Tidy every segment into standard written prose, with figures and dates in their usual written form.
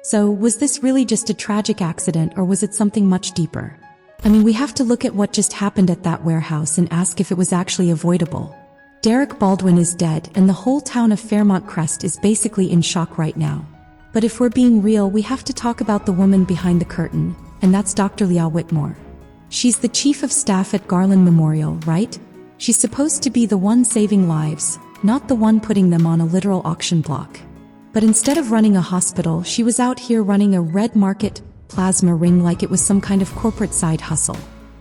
So, was this really just a tragic accident or was it something much deeper? I mean, we have to look at what just happened at that warehouse and ask if it was actually avoidable. Derek Baldwin is dead and the whole town of Fairmont Crest is basically in shock right now. But if we're being real, we have to talk about the woman behind the curtain, and that's Dr. Lia Whitmore. She's the chief of staff at Garland Memorial, right? She's supposed to be the one saving lives, not the one putting them on a literal auction block. But instead of running a hospital, she was out here running a red market plasma ring like it was some kind of corporate side hustle.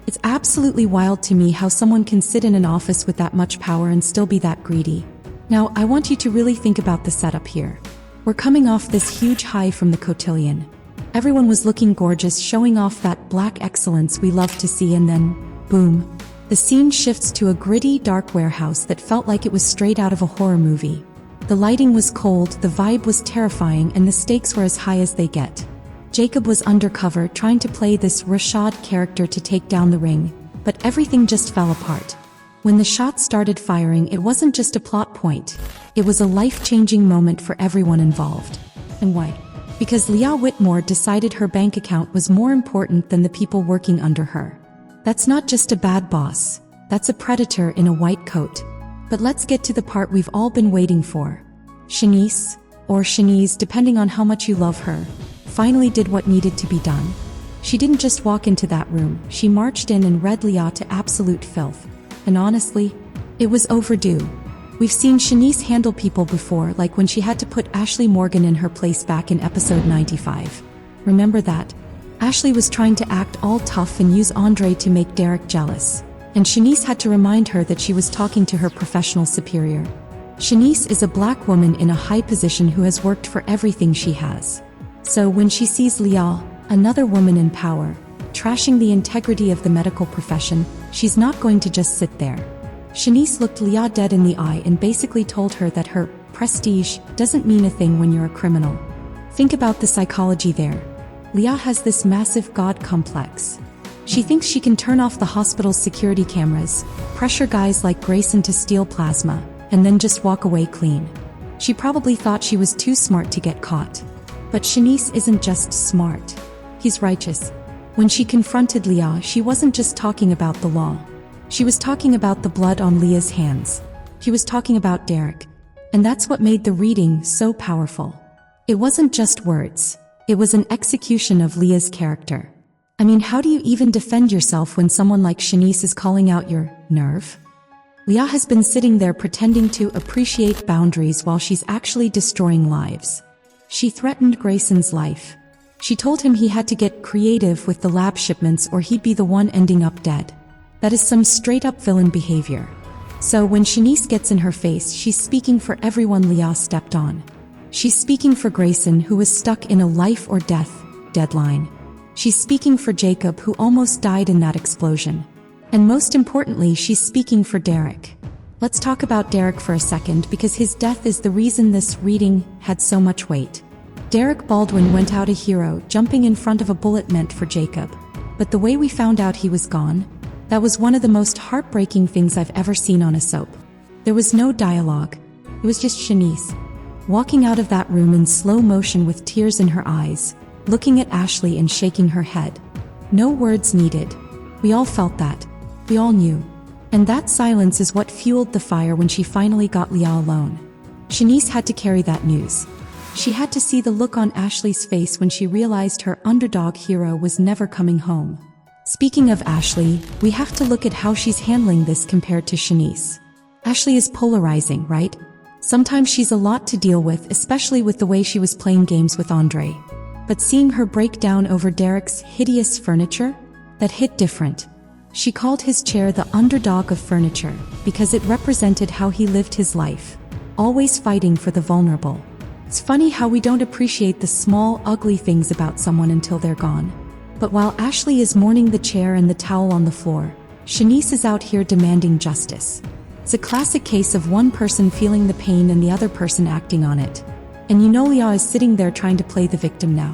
It's absolutely wild to me how someone can sit in an office with that much power and still be that greedy. Now, I want you to really think about the setup here. We're coming off this huge high from the cotillion. Everyone was looking gorgeous, showing off that black excellence we love to see, and then, boom, the scene shifts to a gritty, dark warehouse that felt like it was straight out of a horror movie. The lighting was cold, the vibe was terrifying, and the stakes were as high as they get. Jacob was undercover, trying to play this Rashad character to take down the ring, but everything just fell apart. When the shots started firing, it wasn't just a plot point. It was a life-changing moment for everyone involved. And why? Because Lia Whitmore decided her bank account was more important than the people working under her. That's not just a bad boss. That's a predator in a white coat. But let's get to the part we've all been waiting for. Shanice, or Chenise depending on how much you love her, finally did what needed to be done. She didn't just walk into that room, she marched in and read Lia to absolute filth. And honestly, it was overdue. We've seen Shanice handle people before, like when she had to put Ashley Morgan in her place back in episode 95. Remember that? Ashley was trying to act all tough and use Andre to make Derek jealous. And Shanice had to remind her that she was talking to her professional superior. Shanice is a black woman in a high position who has worked for everything she has. So when she sees Lia, another woman in power, trashing the integrity of the medical profession, she's not going to just sit there. Shanice looked Lia dead in the eye and basically told her that her prestige doesn't mean a thing when you're a criminal. Think about the psychology there. Lia has this massive god complex. She thinks she can turn off the hospital's security cameras, pressure guys like Grayson to steal plasma, and then just walk away clean. She probably thought she was too smart to get caught. But Chenise isn't just smart. He's righteous. When she confronted Lia, she wasn't just talking about the law. She was talking about the blood on Lia's hands. She was talking about Derek. And that's what made the reading so powerful. It wasn't just words. It was an execution of Lia's character. I mean, how do you even defend yourself when someone like Chenise is calling out your nerve? Lia has been sitting there pretending to appreciate boundaries while she's actually destroying lives. She threatened Grayson's life. She told him he had to get creative with the lab shipments or he'd be the one ending up dead. That is some straight-up villain behavior. So when Chenise gets in her face, she's speaking for everyone Lia stepped on. She's speaking for Grayson, who was stuck in a life-or-death deadline. She's speaking for Jacob, who almost died in that explosion. And most importantly, she's speaking for Derek. Let's talk about Derek for a second, because his death is the reason this reading had so much weight. Derek Baldwin went out a hero, jumping in front of a bullet meant for Jacob. But the way we found out he was gone, that was one of the most heartbreaking things I've ever seen on a soap. There was no dialogue. It was just Chenise, walking out of that room in slow motion with tears in her eyes, looking at Ashley and shaking her head. No words needed. We all felt that. We all knew. And that silence is what fueled the fire when she finally got Lia alone. Chenise had to carry that news. She had to see the look on Ashley's face when she realized her underdog hero was never coming home. Speaking of Ashley, we have to look at how she's handling this compared to Chenise. Ashley is polarizing, right? Sometimes she's a lot to deal with, especially with the way she was playing games with Andre. But seeing her break down over Derek's hideous furniture, that hit different. She called his chair the underdog of furniture, because it represented how he lived his life, always fighting for the vulnerable. It's funny how we don't appreciate the small, ugly things about someone until they're gone. But while Ashley is mourning the chair and the towel on the floor, Chenise is out here demanding justice. It's a classic case of one person feeling the pain and the other person acting on it. And you know Lia is sitting there trying to play the victim now.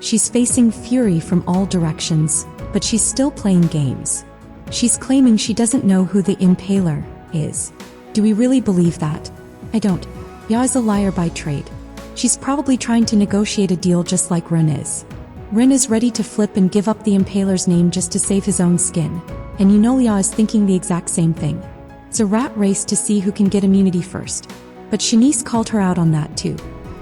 She's facing fury from all directions, but she's still playing games. She's claiming she doesn't know who the Impaler is. Do we really believe that? I don't. Lia is a liar by trade. She's probably trying to negotiate a deal just like Rin is. Rin is ready to flip and give up the Impaler's name just to save his own skin. And you know Lia is thinking the exact same thing. It's a rat race to see who can get immunity first. But Chenise called her out on that too.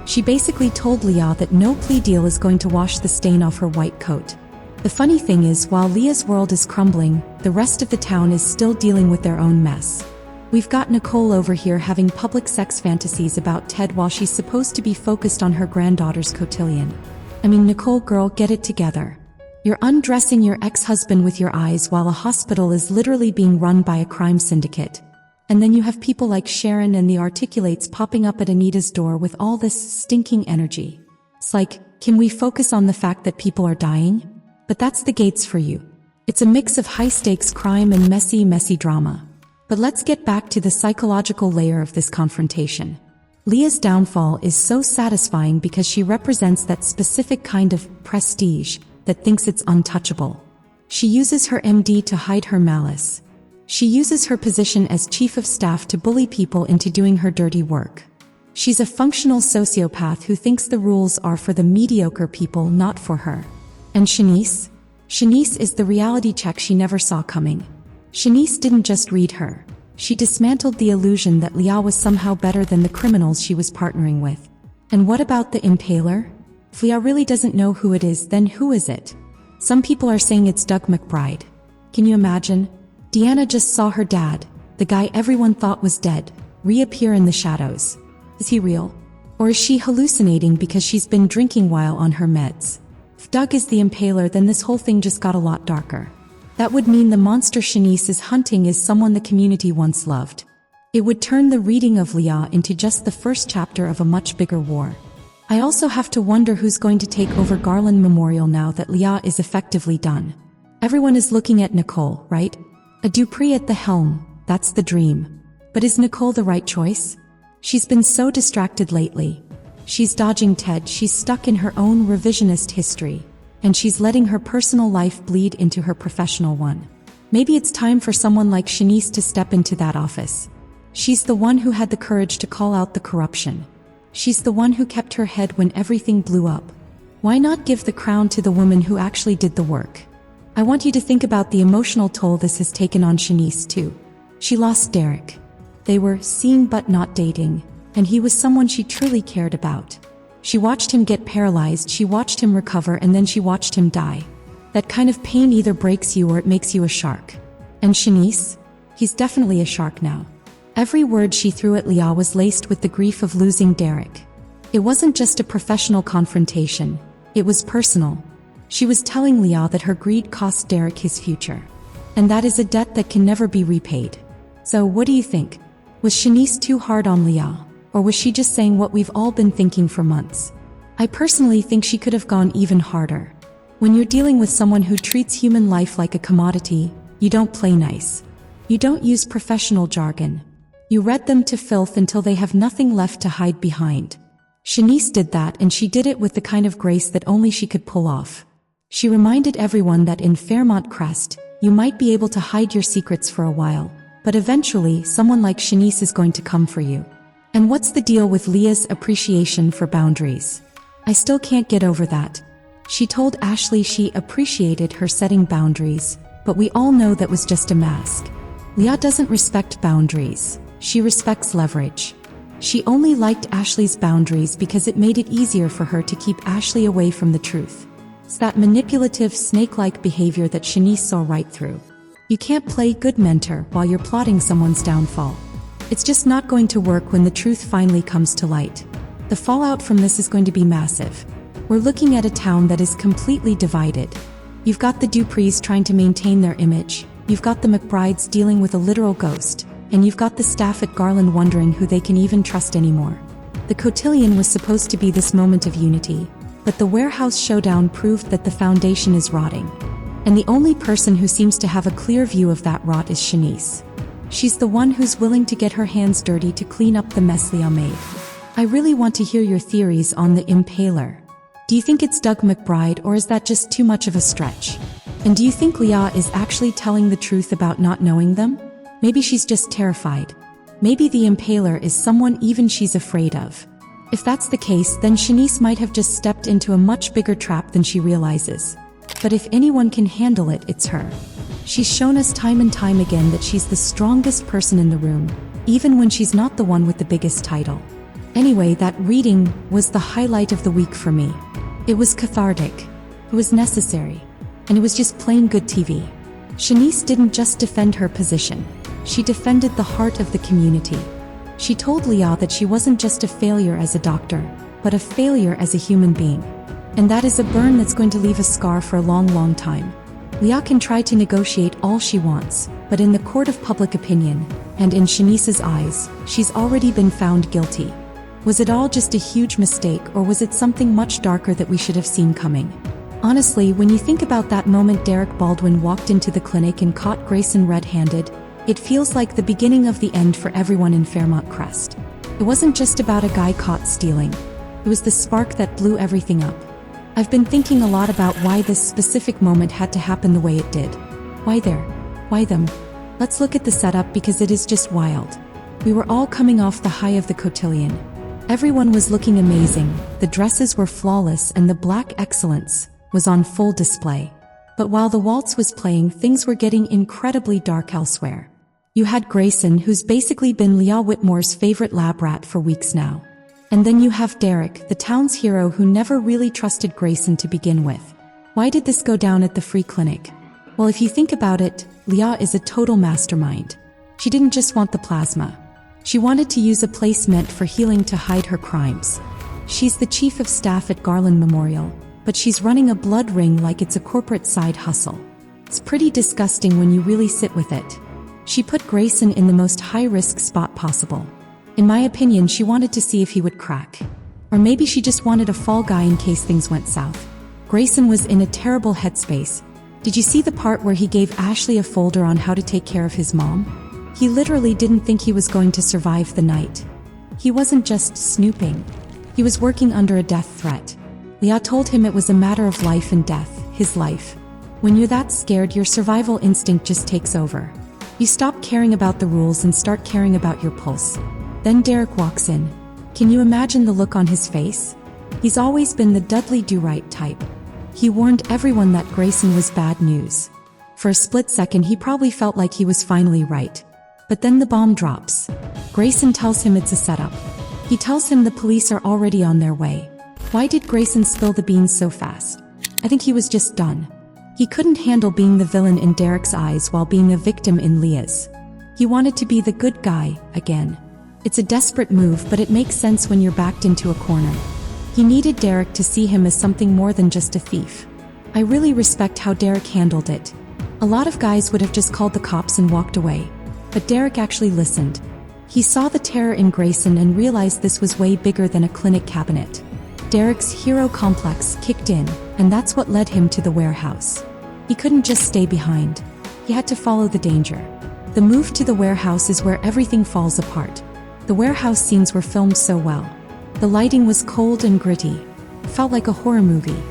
She basically told Lia that no plea deal is going to wash the stain off her white coat. The funny thing is, while Lia's world is crumbling, the rest of the town is still dealing with their own mess. We've got Nicole over here having public sex fantasies about Ted while she's supposed to be focused on her granddaughter's cotillion. I mean, Nicole girl, get it together. You're undressing your ex-husband with your eyes while a hospital is literally being run by a crime syndicate. And then you have people like Sharon and the articulates popping up at Anita's door with all this stinking energy. It's like, can we focus on the fact that people are dying? But that's the gates for you. It's a mix of high-stakes crime and messy drama. But let's get back to the psychological layer of this confrontation. Lia's downfall is so satisfying because she represents that specific kind of prestige that thinks it's untouchable. She uses her MD to hide her malice. She uses her position as chief of staff to bully people into doing her dirty work. She's a functional sociopath who thinks the rules are for the mediocre people, not for her. And Shanice? Shanice is the reality check she never saw coming. Chenise didn't just read her. She dismantled the illusion that Lia was somehow better than the criminals she was partnering with. And what about the Impaler? If Lia really doesn't know who it is, then who is it? Some people are saying it's Doug McBride. Can you imagine? Deanna just saw her dad, the guy everyone thought was dead, reappear in the shadows. Is he real? Or is she hallucinating because she's been drinking while on her meds? If Doug is the Impaler, then this whole thing just got a lot darker. That would mean the monster Chenise is hunting is someone the community once loved. It would turn the reading of Lia into just the first chapter of a much bigger war. I also have to wonder who's going to take over Garland Memorial now that Lia is effectively done. Everyone is looking at Nicole, right? A Dupree at the helm, that's the dream. But is Nicole the right choice? She's been so distracted lately. She's dodging Ted, she's stuck in her own revisionist history. And she's letting her personal life bleed into her professional one. Maybe it's time for someone like Chenise to step into that office. She's the one who had the courage to call out the corruption. She's the one who kept her head when everything blew up. Why not give the crown to the woman who actually did the work? I want you to think about the emotional toll this has taken on Chenise too. She lost Derek. They were seeing but not dating, and he was someone she truly cared about. She watched him get paralyzed, she watched him recover, and then she watched him die. That kind of pain either breaks you or it makes you a shark. And Chenise? He's definitely a shark now. Every word she threw at Lia was laced with the grief of losing Derek. It wasn't just a professional confrontation, it was personal. She was telling Lia that her greed cost Derek his future. And that is a debt that can never be repaid. So what do you think? Was Chenise too hard on Lia? Or was she just saying what we've all been thinking for months? I personally think she could have gone even harder. When you're dealing with someone who treats human life like a commodity, you don't play nice. You don't use professional jargon. You read them to filth until they have nothing left to hide behind. Chenise did that, and she did it with the kind of grace that only she could pull off. She reminded everyone that in Fairmont Crest, you might be able to hide your secrets for a while, but eventually someone like Chenise is going to come for you. And what's the deal with Lia's appreciation for boundaries? I still can't get over that. She told Ashley she appreciated her setting boundaries, but we all know that was just a mask. Lia doesn't respect boundaries. She respects leverage. She only liked Ashley's boundaries because it made it easier for her to keep Ashley away from the truth. It's that manipulative, snake-like behavior that Chenise saw right through. You can't play good mentor while you're plotting someone's downfall. It's just not going to work when the truth finally comes to light. The fallout from this is going to be massive. We're looking at a town that is completely divided. You've got the Duprees trying to maintain their image, you've got the McBrides dealing with a literal ghost, and you've got the staff at Garland wondering who they can even trust anymore. The cotillion was supposed to be this moment of unity, but the warehouse showdown proved that the foundation is rotting. And the only person who seems to have a clear view of that rot is Chenise. She's the one who's willing to get her hands dirty to clean up the mess Lia made. I really want to hear your theories on the Impaler. Do you think it's Doug McBride, or is that just too much of a stretch? And do you think Lia is actually telling the truth about not knowing them? Maybe she's just terrified. Maybe the Impaler is someone even she's afraid of. If that's the case, then Chenise might have just stepped into a much bigger trap than she realizes. But if anyone can handle it, it's her. She's shown us time and time again that she's the strongest person in the room, even when she's not the one with the biggest title. Anyway, that reading was the highlight of the week for me. It was cathartic. It was necessary. And it was just plain good TV. Shanice didn't just defend her position. She defended the heart of the community. She told Lia that she wasn't just a failure as a doctor, but a failure as a human being. And that is a burn that's going to leave a scar for a long, long time. Lia can try to negotiate all she wants, but in the court of public opinion, and in Shanice's eyes, she's already been found guilty. Was it all just a huge mistake, or was it something much darker that we should have seen coming? Honestly, when you think about that moment Derek Baldwin walked into the clinic and caught Grayson red-handed, it feels like the beginning of the end for everyone in Fairmont Crest. It wasn't just about a guy caught stealing. It was the spark that blew everything up. I've been thinking a lot about why this specific moment had to happen the way it did. Why there? Why them? Let's look at the setup because it is just wild. We were all coming off the high of the cotillion. Everyone was looking amazing, the dresses were flawless and the black excellence was on full display. But while the waltz was playing, things were getting incredibly dark elsewhere. You had Grayson, who's basically been Lia Whitmore's favorite lab rat for weeks now. And then you have Derek, the town's hero who never really trusted Grayson to begin with. Why did this go down at the free clinic? Well, if you think about it, Lia is a total mastermind. She didn't just want the plasma. She wanted to use a place meant for healing to hide her crimes. She's the chief of staff at Garland Memorial, but she's running a blood ring like it's a corporate side hustle. It's pretty disgusting when you really sit with it. She put Grayson in the most high-risk spot possible. In my opinion, she wanted to see if he would crack. Or maybe she just wanted a fall guy in case things went south. Grayson was in a terrible headspace. Did you see the part where he gave Ashley a folder on how to take care of his mom? He literally didn't think he was going to survive the night. He wasn't just snooping. He was working under a death threat. Lia told him it was a matter of life and death, his life. When you're that scared, your survival instinct just takes over. You stop caring about the rules and start caring about your pulse. Then Derek walks in. Can you imagine the look on his face? He's always been the Dudley Do-Right type. He warned everyone that Grayson was bad news. For a split second, he probably felt like he was finally right. But then the bomb drops. Grayson tells him it's a setup. He tells him the police are already on their way. Why did Grayson spill the beans so fast? I think he was just done. He couldn't handle being the villain in Derek's eyes while being a victim in Lia's. He wanted to be the good guy, again. It's a desperate move, but it makes sense when you're backed into a corner. He needed Derek to see him as something more than just a thief. I really respect how Derek handled it. A lot of guys would have just called the cops and walked away. But Derek actually listened. He saw the terror in Grayson and realized this was way bigger than a clinic cabinet. Derek's hero complex kicked in, and that's what led him to the warehouse. He couldn't just stay behind. He had to follow the danger. The move to the warehouse is where everything falls apart. The warehouse scenes were filmed so well. The lighting was cold and gritty. It felt like a horror movie.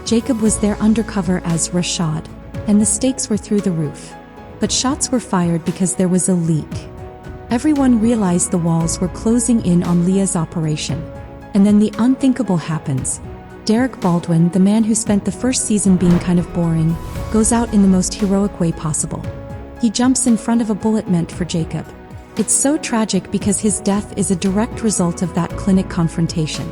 Jacob was there undercover as Rashad, and the stakes were through the roof. But shots were fired because there was a leak. Everyone realized the walls were closing in on Lia's operation. And then the unthinkable happens. Derek Baldwin, the man who spent the first season being kind of boring, goes out in the most heroic way possible. He jumps in front of a bullet meant for Jacob. It's so tragic because his death is a direct result of that clinic confrontation.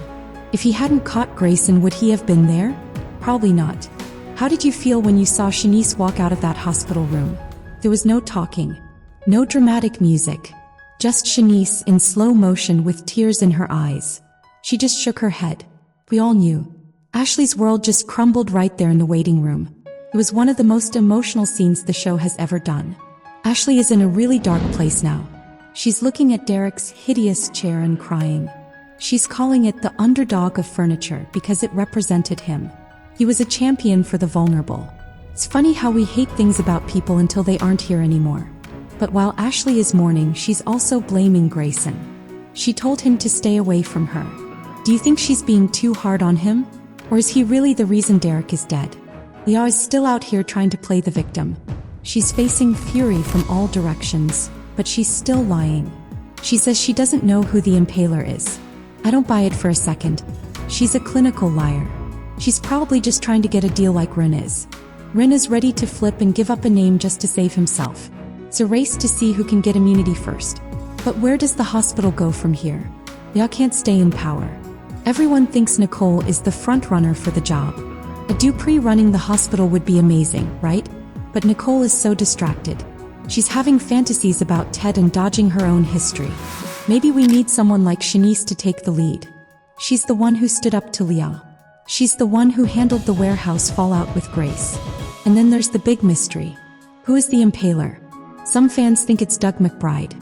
If he hadn't caught Grayson, would he have been there? Probably not. How did you feel when you saw Chenise walk out of that hospital room? There was no talking, no dramatic music, just Chenise in slow motion with tears in her eyes. She just shook her head. We all knew. Ashley's world just crumbled right there in the waiting room. It was one of the most emotional scenes the show has ever done. Ashley is in a really dark place now. She's looking at Derek's hideous chair and crying. She's calling it the underdog of furniture because it represented him. He was a champion for the vulnerable. It's funny how we hate things about people until they aren't here anymore. But while Ashley is mourning, she's also blaming Grayson. She told him to stay away from her. Do you think she's being too hard on him? Or is he really the reason Derek is dead? Lia is still out here trying to play the victim. She's facing fury from all directions, but she's still lying. She says she doesn't know who the Impaler is. I don't buy it for a second. She's a clinical liar. She's probably just trying to get a deal like Rin is. Rin is ready to flip and give up a name just to save himself. It's a race to see who can get immunity first. But where does the hospital go from here? Lia can't stay in power. Everyone thinks Nicole is the front runner for the job. A Dupree running the hospital would be amazing, right? But Nicole is so distracted. She's having fantasies about Ted and dodging her own history. Maybe we need someone like Shanice to take the lead. She's the one who stood up to Lia. She's the one who handled the warehouse fallout with grace. And then there's the big mystery. Who is the Impaler? Some fans think it's Doug McBride.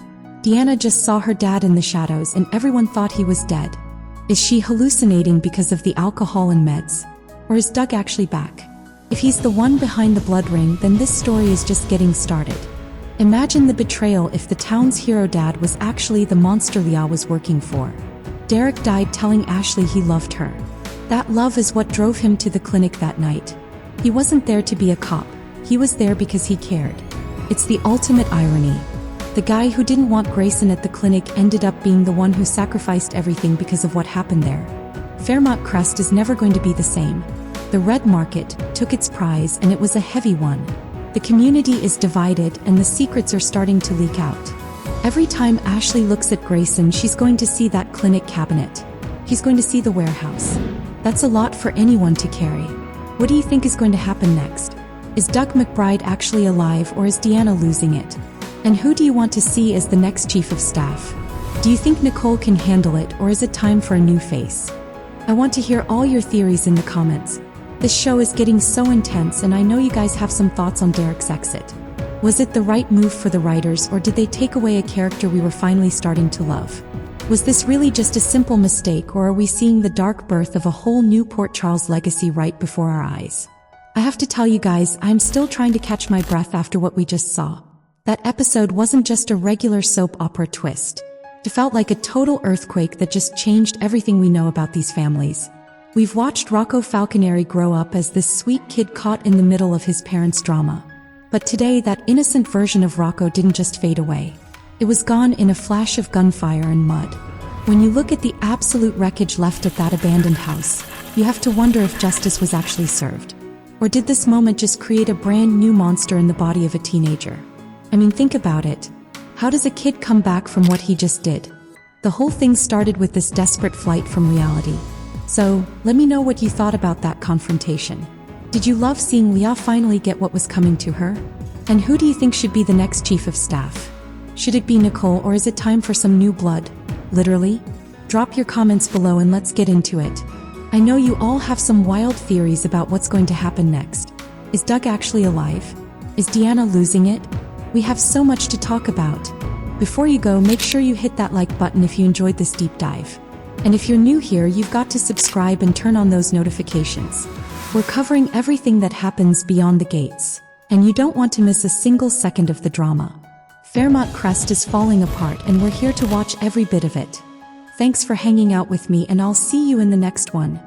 Deanna just saw her dad in the shadows and everyone thought he was dead. Is she hallucinating because of the alcohol and meds? Or is Doug actually back? If he's the one behind the blood ring, then this story is just getting started. Imagine the betrayal if the town's hero dad was actually the monster Lia was working for. Derek died telling Ashley he loved her. That love is what drove him to the clinic that night. He wasn't there to be a cop. He was there because he cared. It's the ultimate irony. The guy who didn't want Grayson at the clinic ended up being the one who sacrificed everything because of what happened there. Fairmont Crest is never going to be the same. The red market took its prize and it was a heavy one. The community is divided and the secrets are starting to leak out. Every time Ashley looks at Grayson, she's going to see that clinic cabinet. He's going to see the warehouse. That's a lot for anyone to carry. What do you think is going to happen next? Is Doug McBride actually alive or is Deanna losing it? And who do you want to see as the next chief of staff? Do you think Nicole can handle it or is it time for a new face? I want to hear all your theories in the comments. This show is getting so intense and I know you guys have some thoughts on Derek's exit. Was it the right move for the writers or did they take away a character we were finally starting to love? Was this really just a simple mistake or are we seeing the dark birth of a whole new Port Charles legacy right before our eyes? I have to tell you guys, I'm still trying to catch my breath after what we just saw. That episode wasn't just a regular soap opera twist. It felt like a total earthquake that just changed everything we know about these families. We've watched Rocco Falconeri grow up as this sweet kid caught in the middle of his parents' drama. But today, that innocent version of Rocco didn't just fade away. It was gone in a flash of gunfire and mud. When you look at the absolute wreckage left at that abandoned house, you have to wonder if justice was actually served. Or did this moment just create a brand new monster in the body of a teenager? I mean, think about it. How does a kid come back from what he just did? The whole thing started with this desperate flight from reality. So, let me know what you thought about that confrontation. Did you love seeing Lia finally get what was coming to her? And who do you think should be the next chief of staff? Should it be Nicole or is it time for some new blood? Literally? Drop your comments below and let's get into it. I know you all have some wild theories about what's going to happen next. Is Doug actually alive? Is Deanna losing it? We have so much to talk about. Before you go, make sure you hit that like button if you enjoyed this deep dive. And if you're new here, you've got to subscribe and turn on those notifications. We're covering everything that happens beyond the gates. And you don't want to miss a single second of the drama. Fairmont Crest is falling apart and we're here to watch every bit of it. Thanks for hanging out with me and I'll see you in the next one.